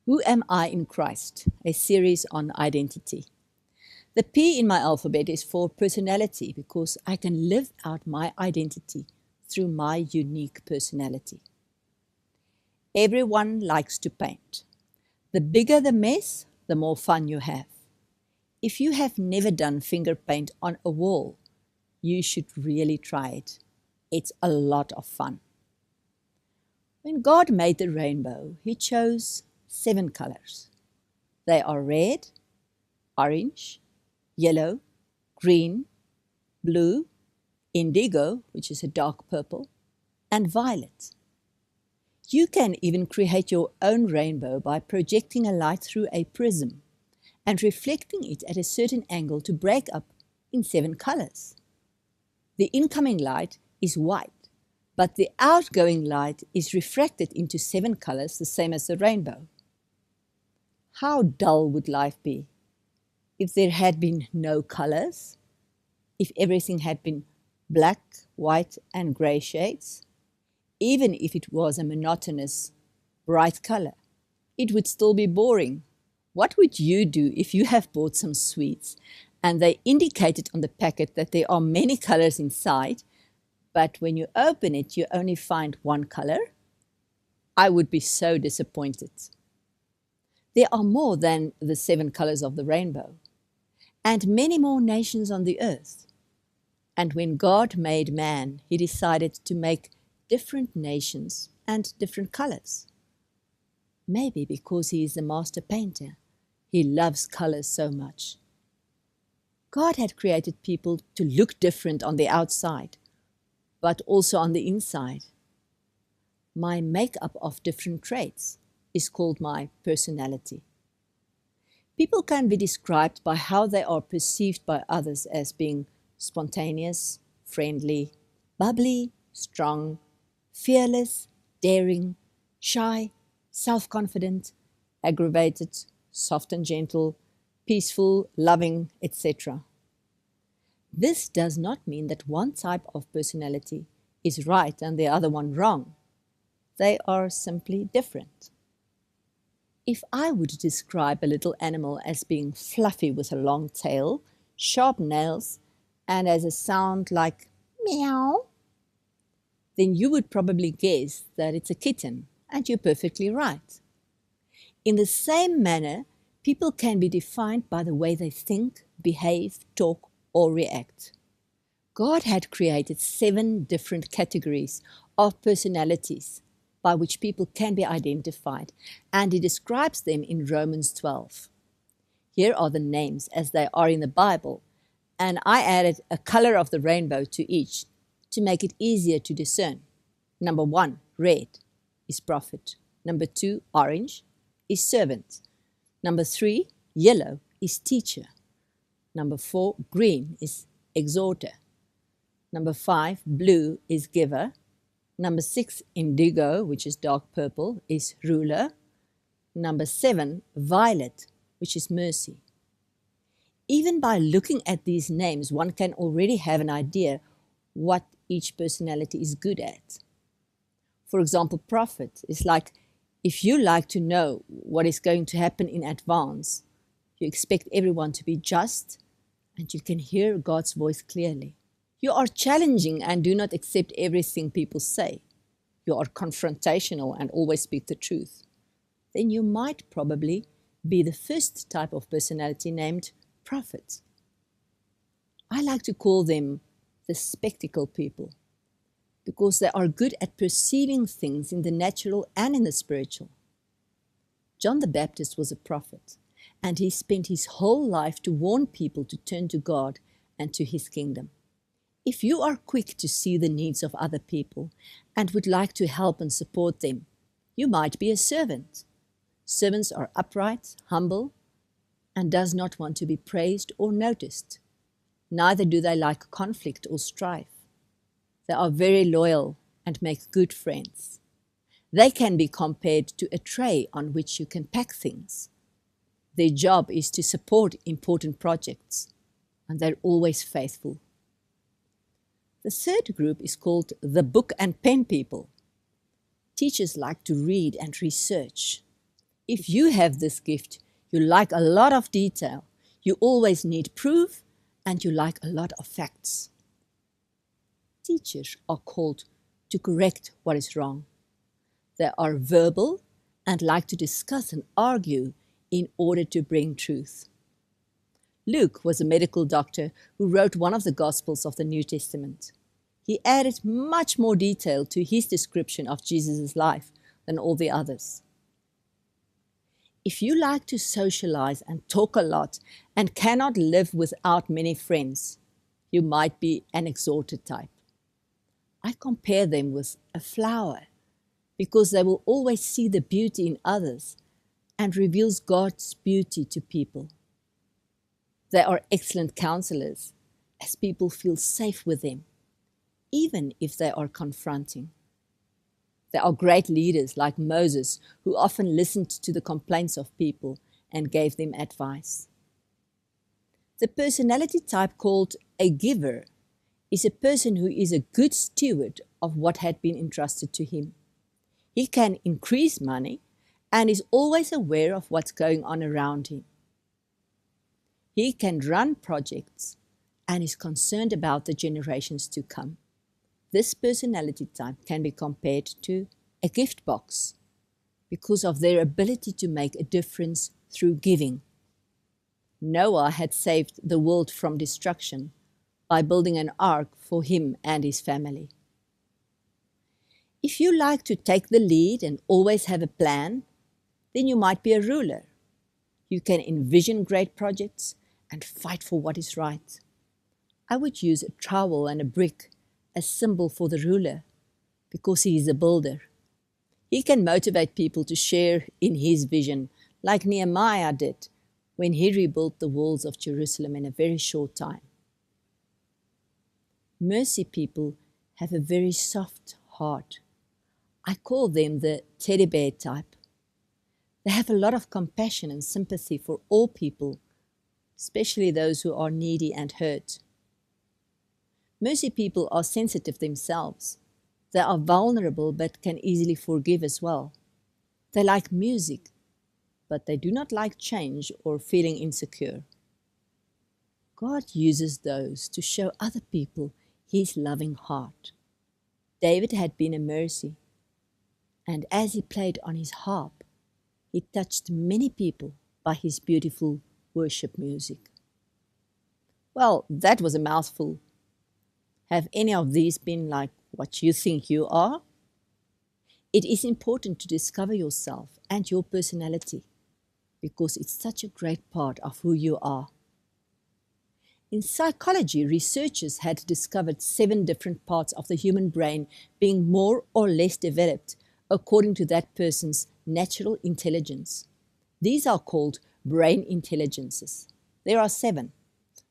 Who am I in Christ? A series on identity. The P in my alphabet is for personality because I can live out my identity through my unique personality. Everyone likes to paint. The bigger the mess, the more fun you have. If you have never done finger paint on a wall, you should really try it. It's a lot of fun. When God made the rainbow, He chose 7 colors. They are red, orange, yellow, green, blue, indigo, which is a dark purple, and violet. You can even create your own rainbow by projecting a light through a prism and reflecting it at a certain angle to break up in 7 colors. The incoming light is white, but the outgoing light is refracted into 7 colors, the same as the rainbow. How dull would life be if there had been no colors, if everything had been black, white, and gray shades? Even if it was a monotonous, bright color, it would still be boring. What would you do if you have bought some sweets and they indicated on the packet that there are many colors inside, but when you open it, you only find one color? I would be so disappointed. There are more than the 7 colors of the rainbow, and many more nations on the earth. And when God made man, He decided to make different nations and different colors. Maybe because He is the master painter, He loves colors so much. God had created people to look different on the outside, but also on the inside. My makeup of different traits is called my personality. People can be described by how they are perceived by others as being spontaneous, friendly, bubbly, strong, fearless, daring, shy, self-confident, aggravated, soft and gentle, peaceful, loving, etc. This does not mean that one type of personality is right and the other one wrong. They are simply different. If I would describe a little animal as being fluffy with a long tail, sharp nails, and as a sound like meow, then you would probably guess that it's a kitten, and you're perfectly right. In the same manner, people can be defined by the way they think, behave, talk, or react. God had created 7 different categories of personalities by which people can be identified, and He describes them in Romans 12. Here are the names as they are in the Bible, and I added a color of the rainbow to each to make it easier to discern. Number 1, red, is prophet. Number 2, orange, is servant. Number 3, yellow, is teacher. Number 4, green, is exhorter. Number 5, blue, is giver. Number 6, indigo, which is dark purple, is ruler. Number 7, violet, which is mercy. Even by looking at these names, one can already have an idea what each personality is good at. For example, prophet is like if you like to know what is going to happen in advance, you expect everyone to be just, and you can hear God's voice clearly. You are challenging and do not accept everything people say. You are confrontational and always speak the truth. Then you might probably be the first type of personality named prophet. I like to call them the spectacle people because they are good at perceiving things in the natural and in the spiritual. John the Baptist was a prophet, and he spent his whole life to warn people to turn to God and to His kingdom. If you are quick to see the needs of other people and would like to help and support them, you might be a servant. Servants are upright, humble, and does not want to be praised or noticed. Neither do they like conflict or strife. They are very loyal and make good friends. They can be compared to a tray on which you can pack things. Their job is to support important projects, and they're always faithful. The third group is called the book and pen people. Teachers like to read and research. If you have this gift, you like a lot of detail, you always need proof, and you like a lot of facts. Teachers are called to correct what is wrong. They are verbal and like to discuss and argue in order to bring truth. Luke was a medical doctor who wrote one of the Gospels of the New Testament. He added much more detail to his description of Jesus' life than all the others. If you like to socialize and talk a lot and cannot live without many friends, you might be an exalted type. I compare them with a flower because they will always see the beauty in others and reveals God's beauty to people. They are excellent counselors as people feel safe with them, even if they are confronting. They are great leaders like Moses, who often listened to the complaints of people and gave them advice. The personality type called a giver is a person who is a good steward of what had been entrusted to him. He can increase money and is always aware of what's going on around him. He can run projects and is concerned about the generations to come. This personality type can be compared to a gift box because of their ability to make a difference through giving. Noah had saved the world from destruction by building an ark for him and his family. If you like to take the lead and always have a plan, then you might be a ruler. You can envision great projects and fight for what is right. I would use a trowel and a brick as symbol for the ruler because he is a builder. He can motivate people to share in his vision like Nehemiah did when he rebuilt the walls of Jerusalem in a very short time. Mercy people have a very soft heart. I call them the teddy bear type. They have a lot of compassion and sympathy for all people, especially those who are needy and hurt. Mercy people are sensitive themselves. They are vulnerable but can easily forgive as well. They like music, but they do not like change or feeling insecure. God uses those to show other people his loving heart. David had been a mercy, and as he played on his harp, he touched many people by his beautiful worship music. Well, that was a mouthful. Have any of these been like what you think you are? It is important to discover yourself and your personality because it's such a great part of who you are. In psychology, researchers had discovered 7 different parts of the human brain being more or less developed according to that person's natural intelligence. These are called brain intelligences. There are 7.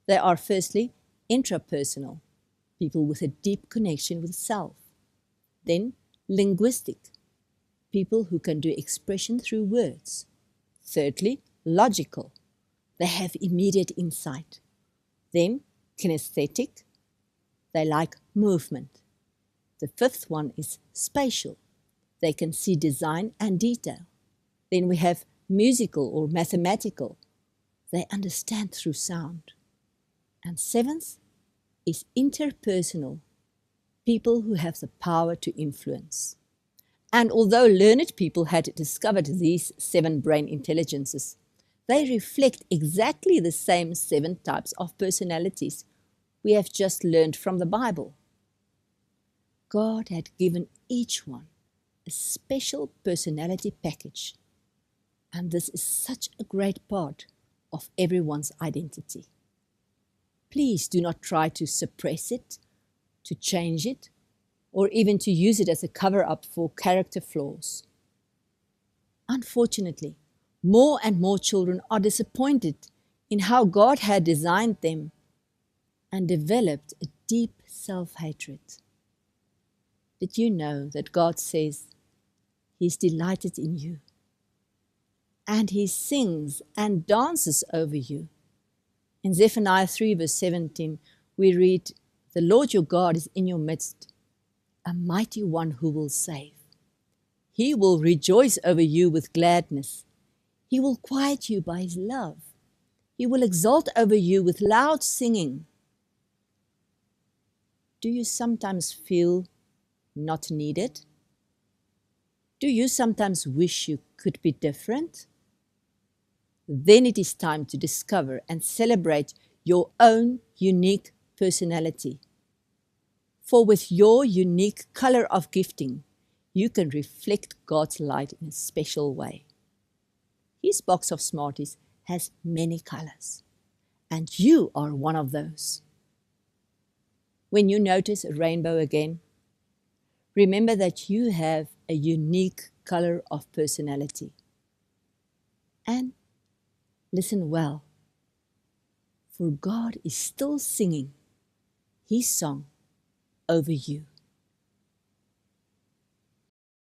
They are firstly intrapersonal, people with a deep connection with self. Then linguistic, people who can do expression through words. Thirdly, logical, they have immediate insight. Then kinesthetic, they like movement. The 5th one is spatial, they can see design and detail. Then we have musical or mathematical, they understand through sound. And 7th is interpersonal, people who have the power to influence. And although learned people had discovered these 7 brain intelligences, they reflect exactly the same 7 types of personalities we have just learned from the Bible. God had given each one a special personality package, and this is such a great part of everyone's identity. Please do not try to suppress it, to change it, or even to use it as a cover-up for character flaws. Unfortunately, more and more children are disappointed in how God had designed them and developed a deep self-hatred. Did you know that God says He's delighted in you and He sings and dances over you? In Zephaniah 3 verse 17, we read, "The Lord your God is in your midst, a mighty one who will save. He will rejoice over you with gladness. He will quiet you by His love. He will exult over you with loud singing. Do you sometimes feel not needed? Do you sometimes wish you could be different? Then it is time to discover and celebrate your own unique personality. For with your unique color of gifting, you can reflect God's light in a special way. His box of Smarties has many colors, and you are one of those. When you notice a rainbow again, remember that you have a unique color of personality. And listen well, for God is still singing His song over you.